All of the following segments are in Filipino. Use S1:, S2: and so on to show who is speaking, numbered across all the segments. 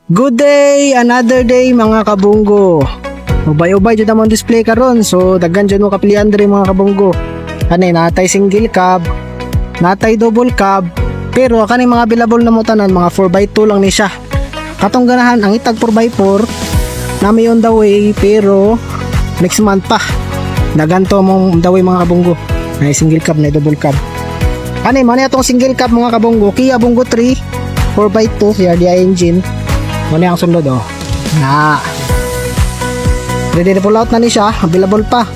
S1: Good day, another day mga kabunggo. Ubay-ubay jud among display karon, so daghan jud mo kapilian diri mga kabunggo. Kanay natay single cab, natay double cab, pero kanay mga available na mo tanan mga 4x2 lang ni siya. Katong ganahan ang itag 4x4 na may on the way, pero next month pa. Daghan to mong on the way mga kabunggo. May single cab na double cab. Kanay man atong single cab mga kabunggo, Kia Bongo 3 4x2 CRDI engine. Muna ang sunod na ready to pull out na ni siya, available pa.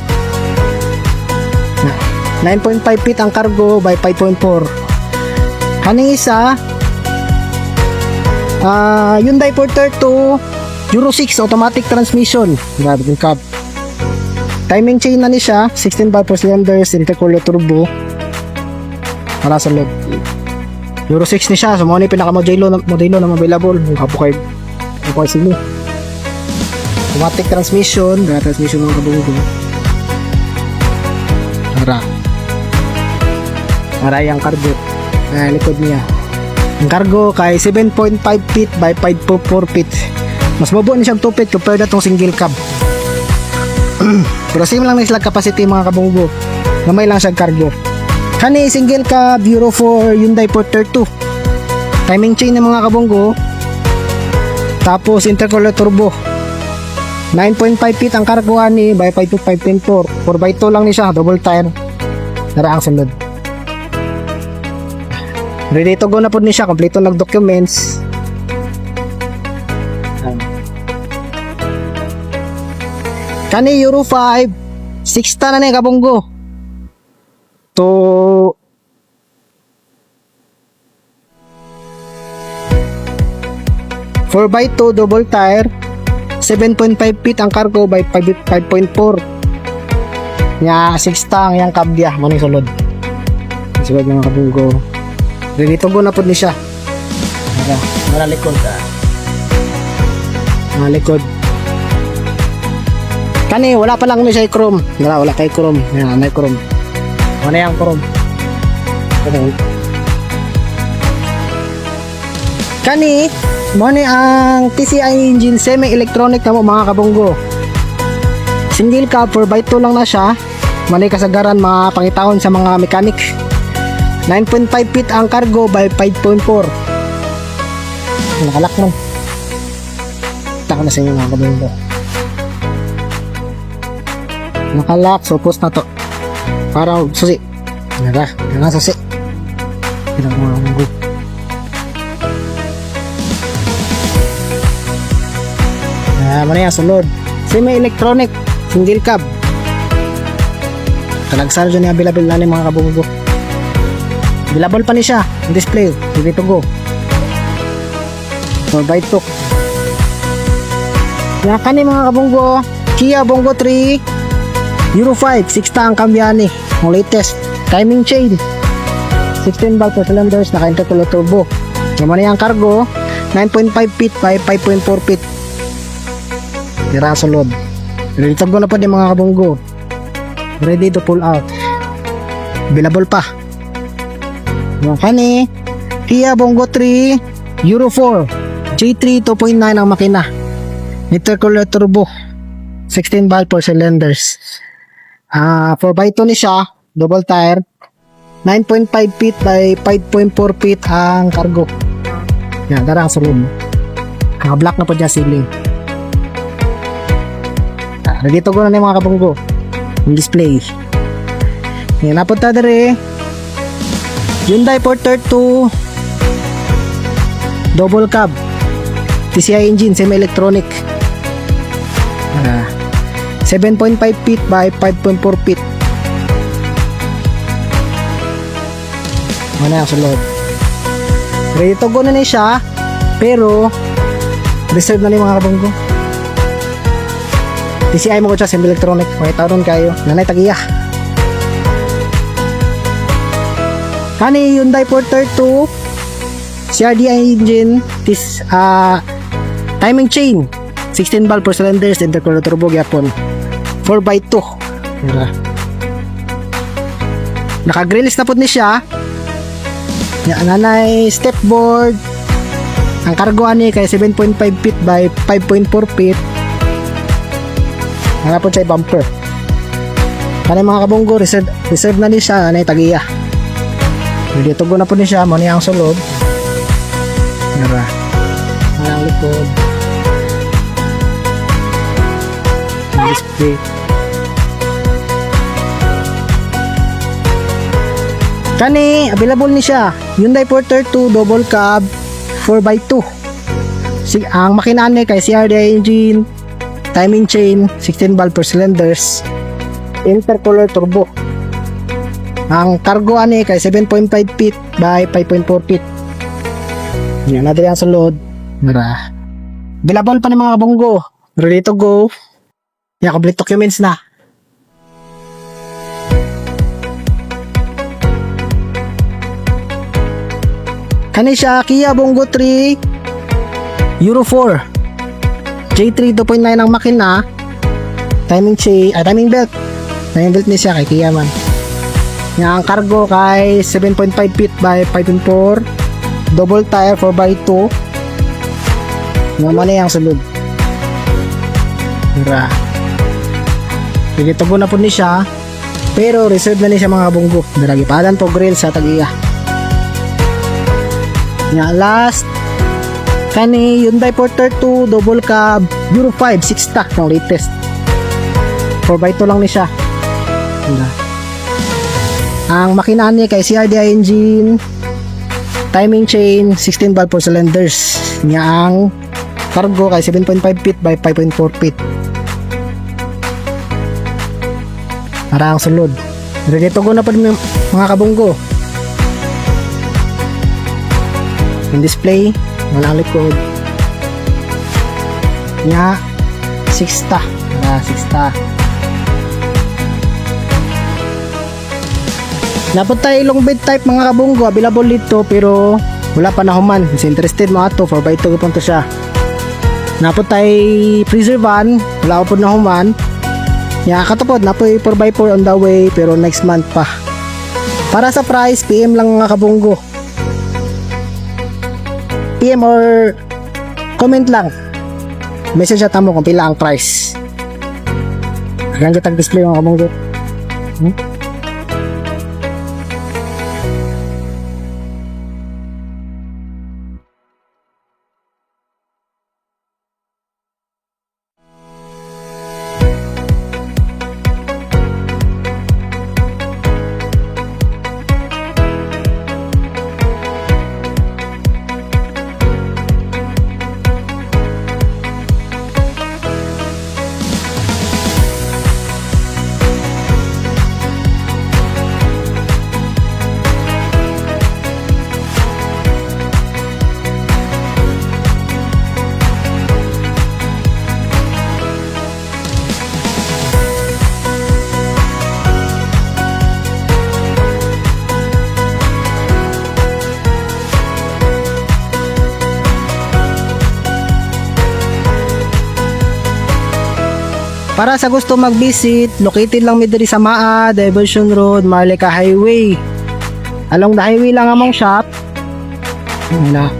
S1: 9.5 feet ang cargo by 5.4. Kaning isa Hyundai Porter 2 Euro 6 automatic transmission. Grabe yung cab. Timing chain na ni siya, 16 bar per cylinders, intercooler turbo. Para sa loob. Euro 6 ni siya, so muna yung pinaka-modelo na available. Yung kapukay sino. Automatic transmission, transmission mga kabunggo. Para yung cargo. Likod niya. Ang cargo kay 7.5 feet by 5.4 feet. Mas mabuo ni siyang 2 feet compared na itong single cab. Pero same lang na sila capacity mga kabunggo. Gamay lang siyang cargo. Kani single cab Euro 4 Hyundai Porter 2. Timing chain ng mga kabunggo. Tapos intercooler turbo. 9.5 feet ang cargo ani by 5.4. 4x2 lang ni siya, double tire. Tara ang sunod. Ready to go na po ni siya, kompleto nag documents. Kani Euro 5 6 ta na ni kabunggo. To 4x2 double tire, 7.5 feet ang cargo by 5.4. Nya 6 tang yang kabya mo ni sulod. Sulod mga kabunggo. Ready to go na pod ni siya. Maralikod ka. Malikod. Kani wala pa lang ni siya chrome. Wala kay chrome. Yan, may chrome. Ano yang chrome? Kani mo ni ang TCI engine semi-electronic na mo mga kabunggo. Single cab 4x2 lang na siya. Manay kasagaran mga pangitahon sa mga mechanic. 9.5 feet ang cargo by 5.4. Nakalak mo. Taka na sa inyo mga kabunggo. Nakalak, so post na to. Para susi. Nga susi. Pinag mga kabunggo. Mana yang sunod? Semi-electronic single cab. Talagsar dyan yung available na mga kabunggo. Available pa ni siya. Display. Ready to go. 4x2. Yakan ni mga kabunggo. Kia Bongo 3 Euro 5. 6 ta ang kambyani. Ang latest. Timing chain. 16 valve per cylinders. Naka-intercooler turbo. Yung mana yung cargo. 9.5 feet by 5.4 feet. Tira sa loob. Ready to go na po din mga kabunggo. Ready to pull out. Available pa. Yung kani Kia Bongo 3 Euro 4 J3 2.9 ang makina. Intercooler turbo. 16 valve per cylinders. 4x2 ni siya. Double tire. 9.5 feet by 5.4 feet ang cargo. Yan, tara sa loob. Kaka-black na po dyan ceiling. Ready to go na mga kabunggo. Yung display. Ngayon napunta dere. Hyundai Porter 2 double cab. TCI engine, semi-electronic. 7.5 feet by 5.4 feet. Ano yung sulod? Ready to go na siya. Pero reserve na ni mga kabunggo. TCI mo ko siya, semi-electronic. Makita ron kayo. Nanay tagiya. Kani Hyundai Porter 2 CRDI engine. Timing chain. 16 valve per cylinders. Intercooler turbo gyapon. 4x2. Naka-grills na po ni siya. Nanay step board. Ang cargo ani kay 7.5 feet by 5.4 feet. Hanapon siya bumper. Kani mga kabunggo, reserve na ni siya, anay tagiya. Dito go na po ni siya, mo niya ang sulod. Nara. Ang likod. Display. Kani, available ni siya. Hyundai Porter 2 double cab 4x2. Ang makina ni kay CRDI engine, timing chain, 16 valve per cylinders, intercooler turbo. Ang cargo ani kay 7.5 feet by 5.4 feet. Yan natin ang sulod. Mara. Available pa ni mga kabunggo. Ready to go. Yan, complete documents na. Kani siya Kia Bongo 3 Euro 4 J3 2.9 ang makina. Timing chain, timing belt. Timing belt ni siya kay Kia man. Yang ang cargo kay 7.5 feet by 5.4, double tire 4x2. Nga man yung sulod. Mura. Pagkitubo na po ni siya, pero reserve na ni siya mga bunggo. Daragi padan po grill sa tagiya. Nga last, kani Hyundai Porter 2 double cab Euro 5 6 stock ng latest. 4x2 lang ni siya. Mura. Ang makina niya kay CRDI engine, timing chain, 16 valve per cylinders. Nga ang cargo kay 7.5 feet by 5.4 feet. Para ang sulod. Ready to go na pa mga kabunggo. Yung display, walang likod. Nga, 6 ta. 6 ta. Napot tayo long bed type mga kabunggo, available dito pero wala pa na human. Is interested mo ato, 4x2 po siya. Napot tayo freezer van, wala pa po na human. Ya, katapod na po 4x4 on the way pero next month pa. Para sa price, PM lang mga kabunggo. PM or comment lang. Message at mo kung pila ang price. Hanggang kitang display mga kabunggo. Para sa gusto mag-visit, located lang mi diri sa Maa, Diversion Road, Marlica Highway. Along the highway lang among shop. Wala.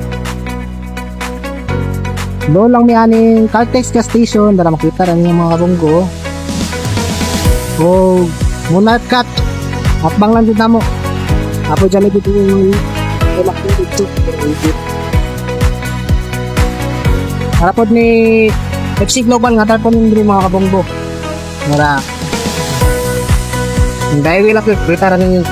S1: Doon lang mi aning Caltex gas station, dara makita ra niyo mga kabunggo. O Monarch Cut. Atbang lang dito mo. Apo dyan dito yung makita dito. Harapod ni FC Global nga tarpon yung mga kabunggo. Mara. Dahil lang kita rin